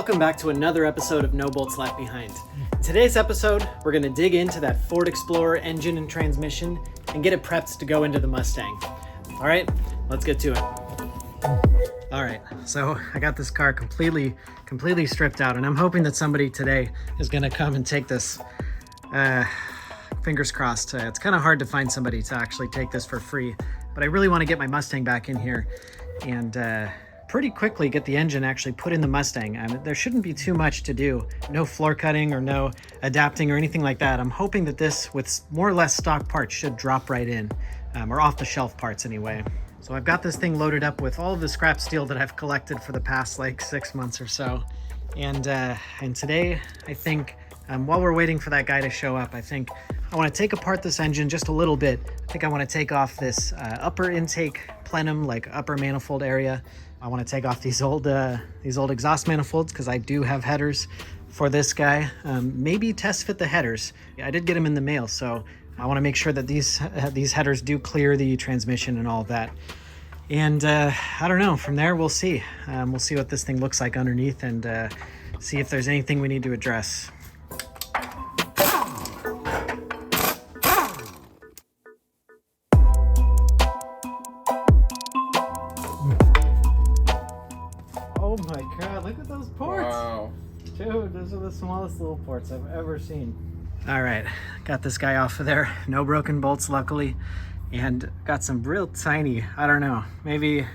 Welcome back to another episode of No Bolts Left Behind. In today's episode, we're going to dig into that Ford Explorer engine and transmission and get it prepped to go into the Mustang. All right, let's get to it. All right, so I got this car completely stripped out, and I'm hoping that somebody today is going to come and take this. Fingers crossed. It's kind of hard to find somebody to actually take this for free, but I really want to get my Mustang back in here and pretty quickly get the engine actually put in the Mustang. There shouldn't be too much to do. No floor cutting or no adapting or anything like that. I'm hoping that this, with more or less stock parts, should drop right in, or off the shelf parts anyway. So I've got this thing loaded up with all of the scrap steel that I've collected for the past like 6 months or so. And today, I think, while we're waiting for that guy to show up, I think I want to take apart this engine just a little bit. I think I want to take off this upper intake plenum, like upper manifold area. I want to take off these old exhaust manifolds because I do have headers for this guy. Maybe test fit the headers. I did get them in the mail, so I want to make sure that these headers do clear the transmission and all of that. And I don't know, from there we'll see. We'll see what this thing looks like underneath and see if there's anything we need to address. Oh my God, look at those ports. Wow. Dude, those are the smallest little ports I've ever seen. All right, got this guy off of there. No broken bolts, luckily. And got some real tiny, I don't know, maybe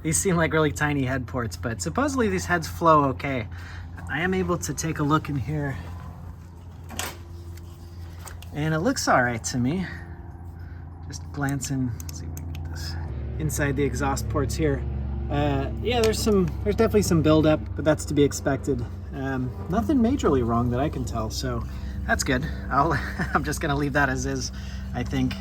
these seem like really tiny head ports, but supposedly these heads flow okay. I am able to take a look in here. And it looks all right to me. Just glancing, let's see if we can get this inside the exhaust ports here. Yeah, there's definitely some buildup, but that's to be expected. Nothing majorly wrong that I can tell, so that's good. I'm just gonna leave that as is, I think.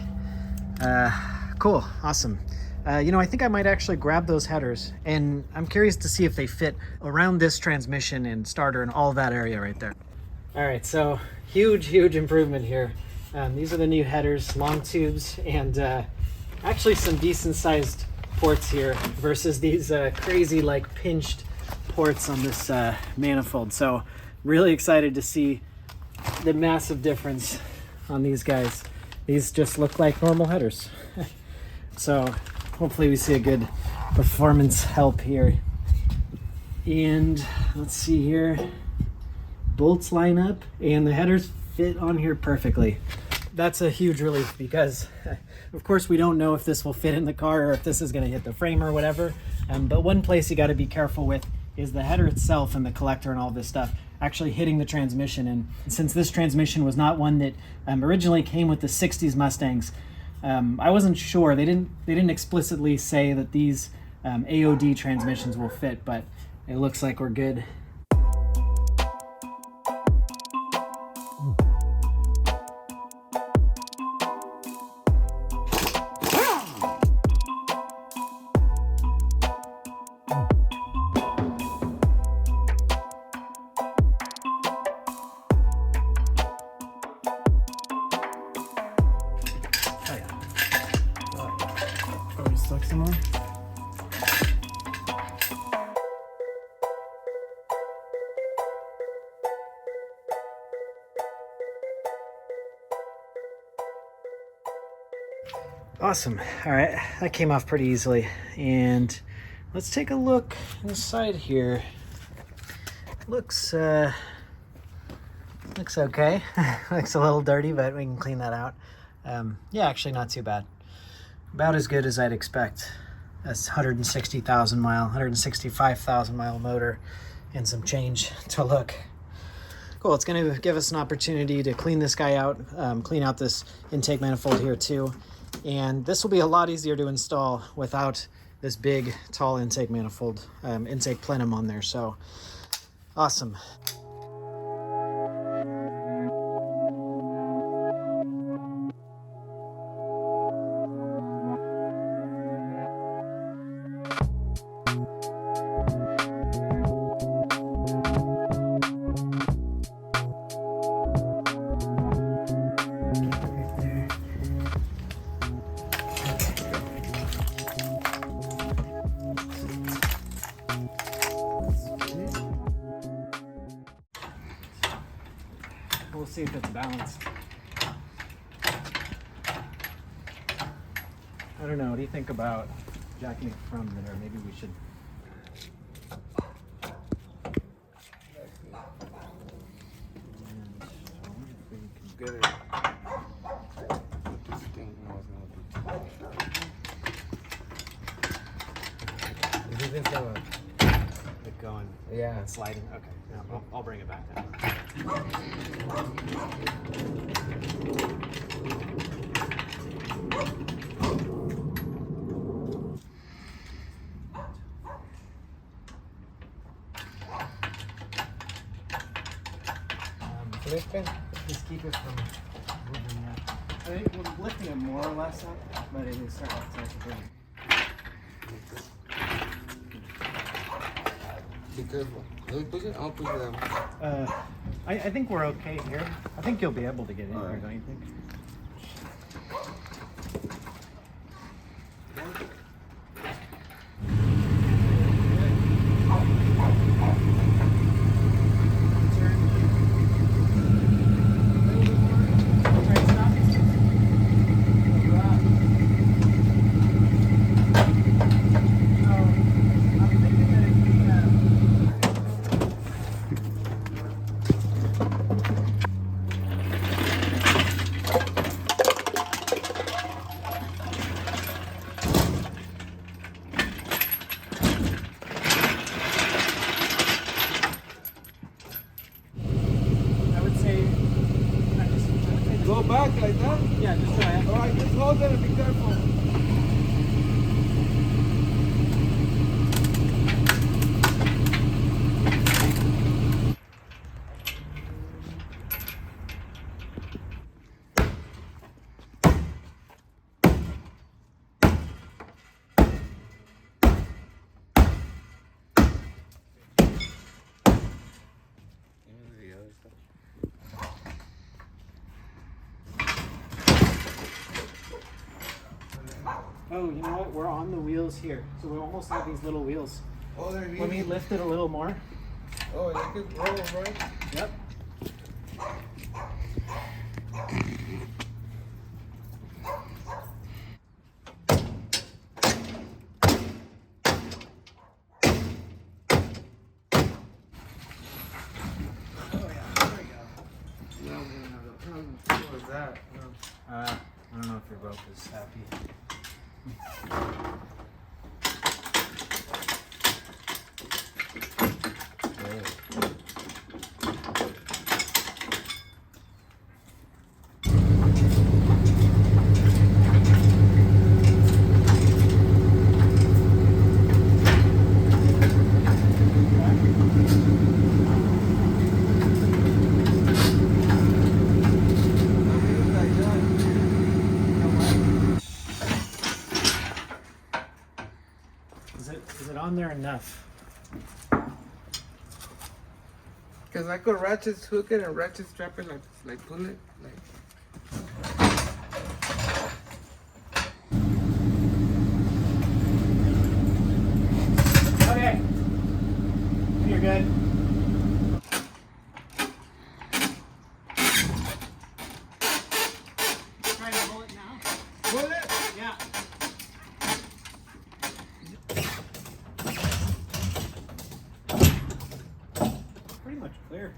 Cool, awesome. I think I might actually grab those headers, and I'm curious to see if they fit around this transmission and starter and all that area right there. All right, so huge improvement here. These are the new headers, long tubes, and actually some decent sized ports here versus these crazy like pinched ports on this manifold. So really excited to see the massive difference on these guys. These just look like normal headers. So hopefully we see a good performance help here. And let's see here, bolts line up and the headers fit on here perfectly. That's a huge relief because of course we don't know if this will fit in the car or if this is going to hit the frame or whatever. But one place you got to be careful with is the header itself and the collector and all this stuff actually hitting the transmission. And since this transmission was not one that originally came with the 60s Mustangs, I wasn't sure. They didn't explicitly say that these AOD transmissions will fit, but it looks like we're good. Stuck somewhere? Awesome. All right, that came off pretty easily. And let's take a look inside here. Looks okay. Looks a little dirty, but we can clean that out. Yeah, actually not too bad. About as good as I'd expect. That's 165,000 mile motor and some change to look. Cool, it's gonna give us an opportunity to clean this guy out, clean out this intake manifold here too. And this will be a lot easier to install without this big, tall intake manifold, intake plenum on there, so awesome. We'll see if it's balanced. I don't know. What do you think about jacking it from there? Maybe we should. Get it. This thing was not This is like going. Yeah. Sliding. Okay. No, I'll bring it back down. Lift it. Just keep it from moving up. I think we're lifting it more or less up, but it is starting to bring. Be careful. Let me push it. I'll push it out. I think we're okay here. I think you'll be able to get in All here, right. don't you think? Go back like that. Yeah, just try it. All right, just hold it and be careful. Oh, you know what? We're on the wheels here. So we almost have these little wheels. Oh, they're Let me lift it a little more. Oh, you could roll, right? Yep. What was that? I don't know if your rope is happy. Is it on there enough? Because I could ratchet hook it and ratchet strap it like pull it like. Okay. You're good. Try to pull it now. Pull it? Yeah. Pretty much clear.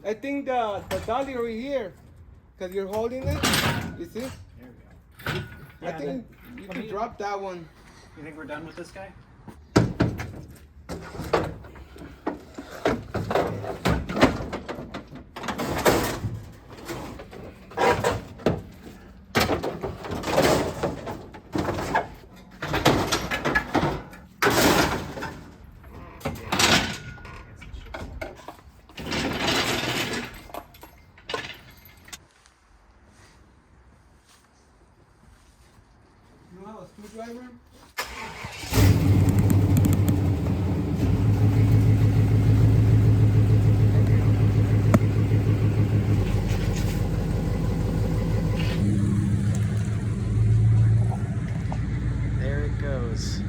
I think the dolly over here, because you're holding it. You see? There we go. I think you can drop that one. You think we're done with this guy? You have a screwdriver? There it goes.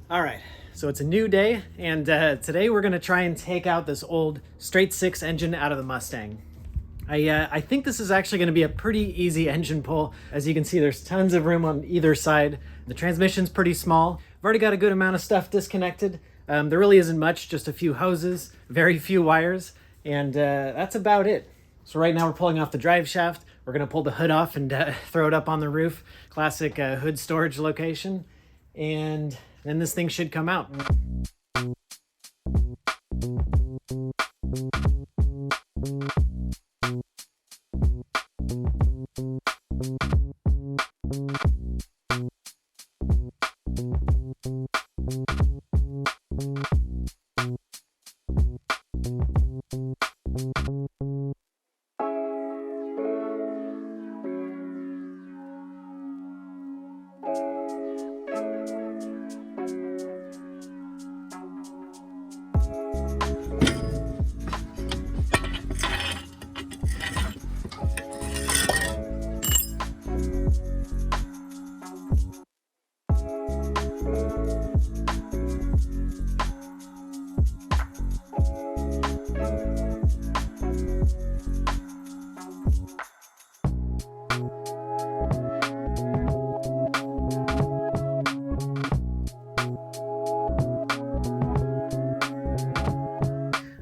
All right, So it's a new day, and today we're gonna try and take out this old straight six engine out of the Mustang. I think this is actually gonna be a pretty easy engine pull. As you can see, there's tons of room on either side. The transmission's pretty small. I've already got a good amount of stuff disconnected. There really isn't much, just a few hoses, very few wires, and that's about it. So right now we're pulling off the drive shaft. We're gonna pull the hood off and throw it up on the roof. Classic hood storage location. And then this thing should come out.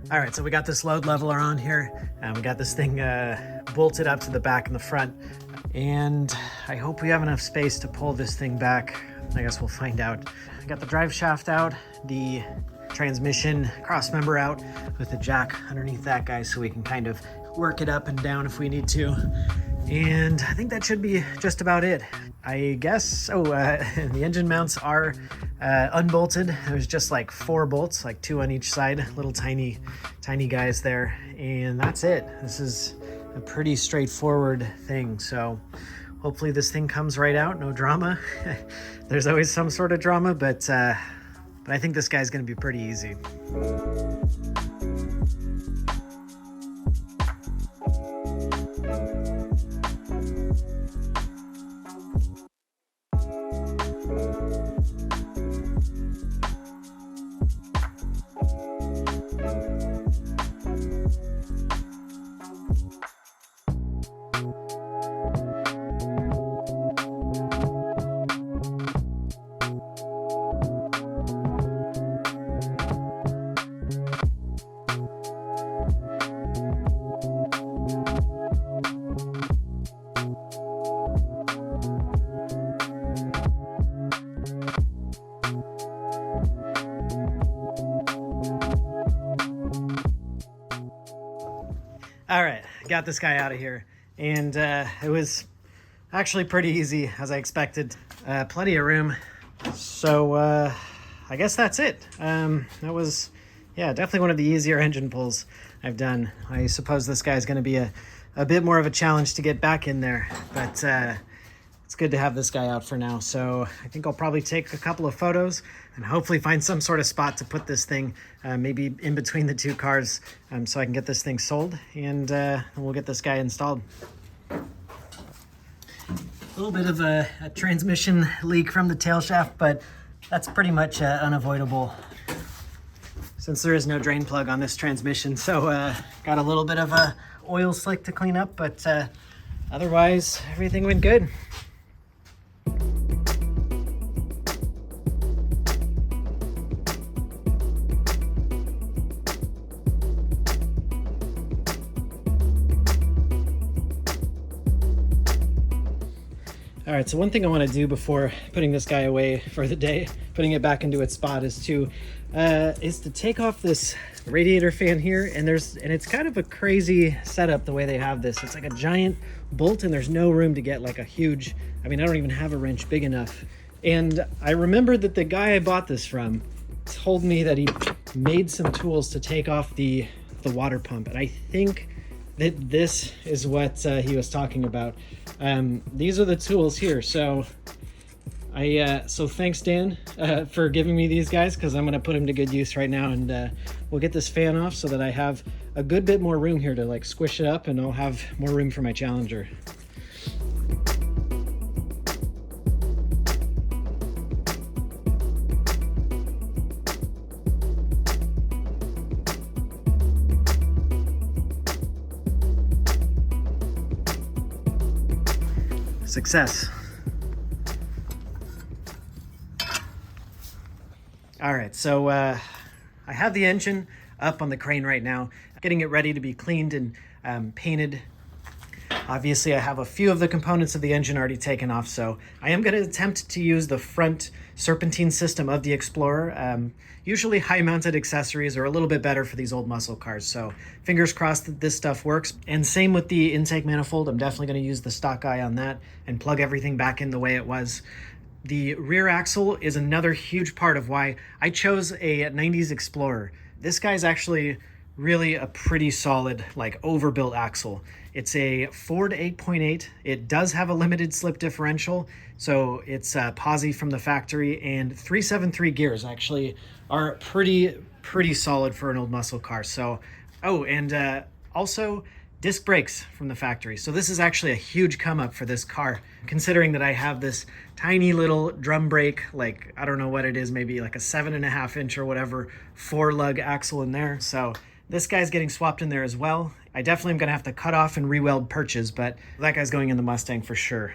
All right, so we got this load leveler on here, and we got this thing bolted up to the back and the front, and I hope we have enough space to pull this thing back. I guess we'll find out. I got the drive shaft out, the transmission cross member out with the jack underneath that guy, so we can kind of work it up and down if we need to. And I think that should be just about it. I guess, the engine mounts are unbolted. There's just like 4 bolts, like 2 on each side, little tiny guys there. And that's it. This is a pretty straightforward thing. So hopefully this thing comes right out, no drama. There's always some sort of drama, but I think this guy's gonna be pretty easy. All right, got this guy out of here, and it was actually pretty easy as I expected. Plenty of room, so I guess that's it. That was, yeah, definitely one of the easier engine pulls I've done. I suppose this guy's going to be a bit more of a challenge to get back in there, but it's good to have this guy out for now. So I think I'll probably take a couple of photos and hopefully find some sort of spot to put this thing, maybe in between the 2 cars, so I can get this thing sold, and we'll get this guy installed. A little bit of a transmission leak from the tail shaft, but that's pretty much unavoidable since there is no drain plug on this transmission. So got a little bit of a oil slick to clean up, but otherwise everything went good. All right, so one thing I want to do before putting this guy away for the day, putting it back into its spot, is to take off this radiator fan here, and it's kind of a crazy setup the way they have this. It's like a giant bolt, and there's no room to get like a huge, I mean, I don't even have a wrench big enough. And I remember that the guy I bought this from told me that he made some tools to take off the water pump, and I think that this is what he was talking about. These are the tools here. So so thanks, Dan, for giving me these guys, because I'm gonna put them to good use right now, and we'll get this fan off so that I have a good bit more room here to like squish it up, and I'll have more room for my Challenger. Success. All right, so I have the engine up on the crane right now, getting it ready to be cleaned and painted. Obviously, I have a few of the components of the engine already taken off, so I am going to attempt to use the front serpentine system of the Explorer. Usually high-mounted accessories are a little bit better for these old muscle cars, so fingers crossed that this stuff works. And same with the intake manifold. I'm definitely going to use the stock eye on that and plug everything back in the way it was. The rear axle is another huge part of why I chose a 90s Explorer. This guy's actually really a pretty solid, like, overbuilt axle. It's a Ford 8.8. It does have a limited slip differential, so it's posi from the factory, and 373 gears actually are pretty solid for an old muscle car. So, oh, and also disc brakes from the factory. So this is actually a huge come up for this car, considering that I have this tiny little drum brake, like, I don't know what it is, maybe like a 7.5 inch or whatever, 4-lug axle in there. So this guy's getting swapped in there as well. I definitely am going to have to cut off and re-weld perches, but that guy's going in the Mustang for sure.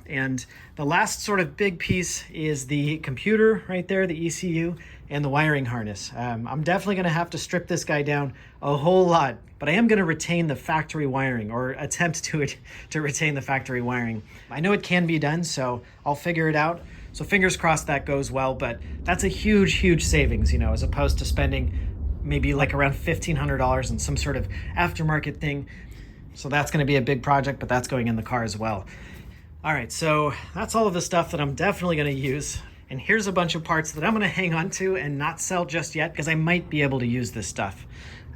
And the last sort of big piece is the computer right there, the ECU, and the wiring harness. I'm definitely going to have to strip this guy down a whole lot, but I am going to retain the factory wiring, or attempt to retain the factory wiring. I know it can be done, so I'll figure it out. So fingers crossed that goes well, but that's a huge savings, you know, as opposed to spending maybe like around $1,500 on some sort of aftermarket thing. So that's going to be a big project, but that's going in the car as well. All right, so that's all of the stuff that I'm definitely going to use. And here's a bunch of parts that I'm going to hang on to and not sell just yet, because I might be able to use this stuff.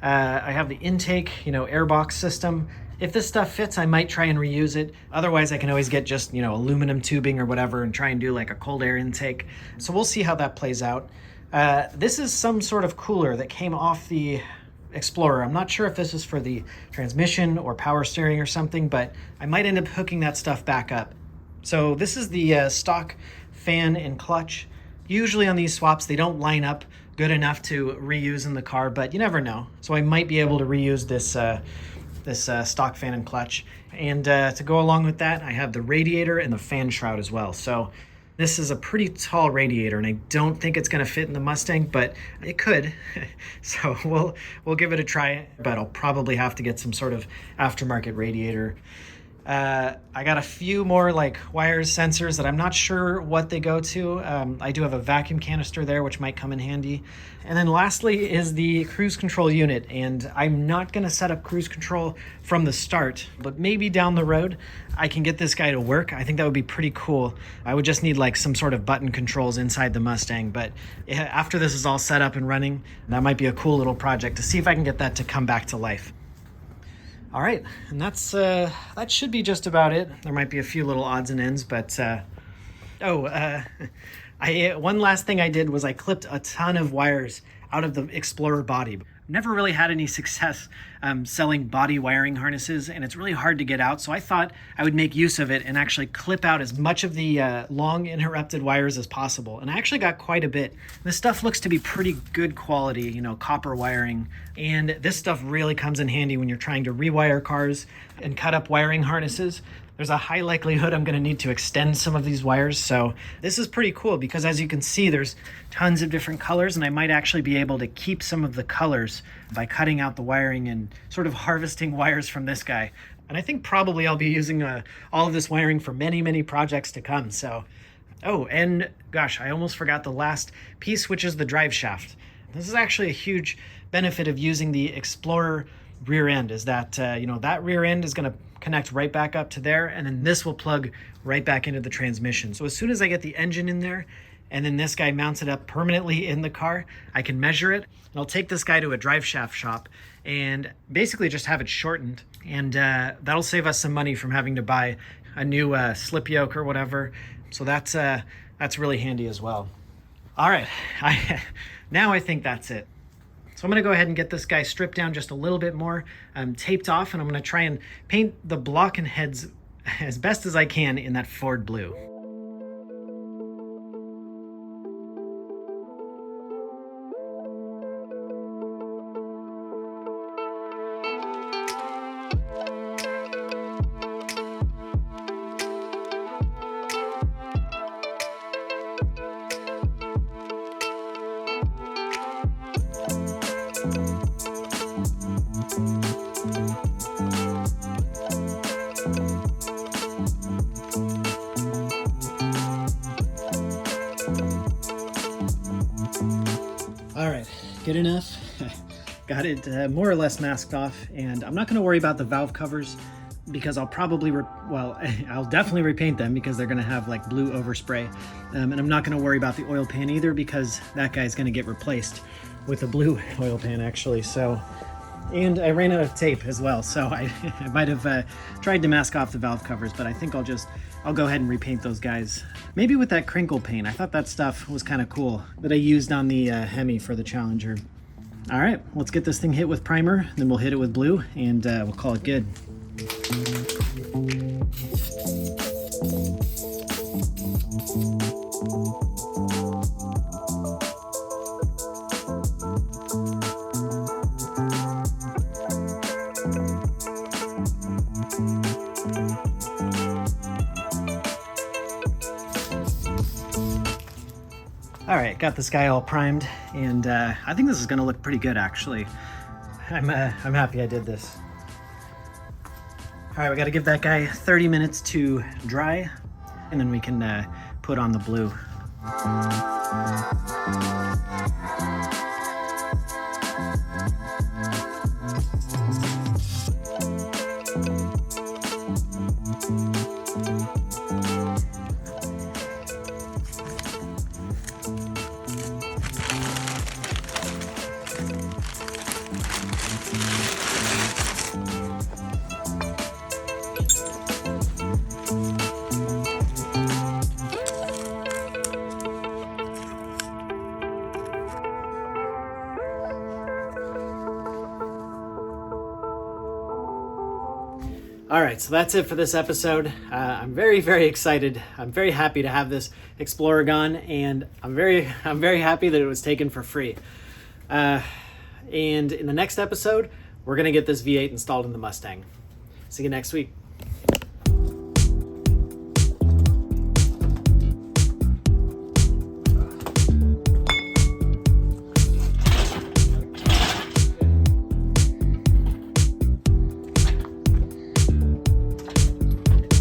I have the intake, airbox system. If this stuff fits, I might try and reuse it. Otherwise, I can always get just, aluminum tubing or whatever and try and do like a cold air intake. So we'll see how that plays out. This is some sort of cooler that came off the Explorer. I'm not sure if this is for the transmission or power steering or something, but I might end up hooking that stuff back up. So this is the stock fan and clutch. Usually on these swaps, they don't line up good enough to reuse in the car, but you never know. So I might be able to reuse this stock fan and clutch. And to go along with that, I have the radiator and the fan shroud as well. So this is a pretty tall radiator, and I don't think it's going to fit in the Mustang, but it could. So we'll give it a try, but I'll probably have to get some sort of aftermarket radiator. I got a few more like wires, sensors that I'm not sure what they go to. I do have a vacuum canister there, which might come in handy. And then lastly is the cruise control unit. And I'm not going to set up cruise control from the start, but maybe down the road I can get this guy to work. I think that would be pretty cool. I would just need like some sort of button controls inside the Mustang. But after this is all set up and running, that might be a cool little project to see if I can get that to come back to life. All right, and that's that should be just about it. There might be a few little odds and ends, but one last thing I did was I clipped a ton of wires out of the Explorer body. Never really had any success selling body wiring harnesses, and it's really hard to get out, so I thought I would make use of it and actually clip out as much of the long interrupted wires as possible. And I actually got quite a bit. This stuff looks to be pretty good quality, copper wiring, and this stuff really comes in handy when you're trying to rewire cars and cut up wiring harnesses. There's a high likelihood I'm going to need to extend some of these wires. So this is pretty cool because, as you can see, there's tons of different colors, and I might actually be able to keep some of the colors by cutting out the wiring and sort of harvesting wires from this guy. And I think probably I'll be using all of this wiring for many projects to come. So, oh, and gosh, I almost forgot the last piece, which is the drive shaft. This is actually a huge benefit of using the Explorer rear end, is that that rear end is going to connect right back up to there, and then this will plug right back into the transmission. So as soon as I get the engine in there and then this guy mounts it up permanently in the car, I can measure it, and I'll take this guy to a drive shaft shop and basically just have it shortened, and that'll save us some money from having to buy a new slip yoke or whatever. So that's really handy as well. All right, now I think that's it. So I'm going to go ahead and get this guy stripped down just a little bit more, taped off, and I'm going to try and paint the block and heads as best as I can in that Ford blue. All right, good enough. Got it more or less masked off, and I'm not going to worry about the valve covers because I'll probably, I'll definitely repaint them because they're going to have like blue overspray. And I'm not going to worry about the oil pan either because that guy's going to get replaced with a blue oil pan actually. So, and I ran out of tape as well, so I might have tried to mask off the valve covers, but I think I'll go ahead and repaint those guys. Maybe with that crinkle paint. I thought that stuff was kind of cool that I used on the Hemi for the Challenger. All right, let's get this thing hit with primer, then we'll hit it with blue, and we'll call it good. All right, got this guy all primed, and I think this is gonna look pretty good actually. I'm happy I did this. All right, we gotta give that guy 30 minutes to dry, and then we can put on the blue. All right, so that's it for this episode. I'm very, very excited. I'm very happy to have this Explorer gun, and I'm very happy that it was taken for free. And in the next episode, we're gonna get this V8 installed in the Mustang. See you next week.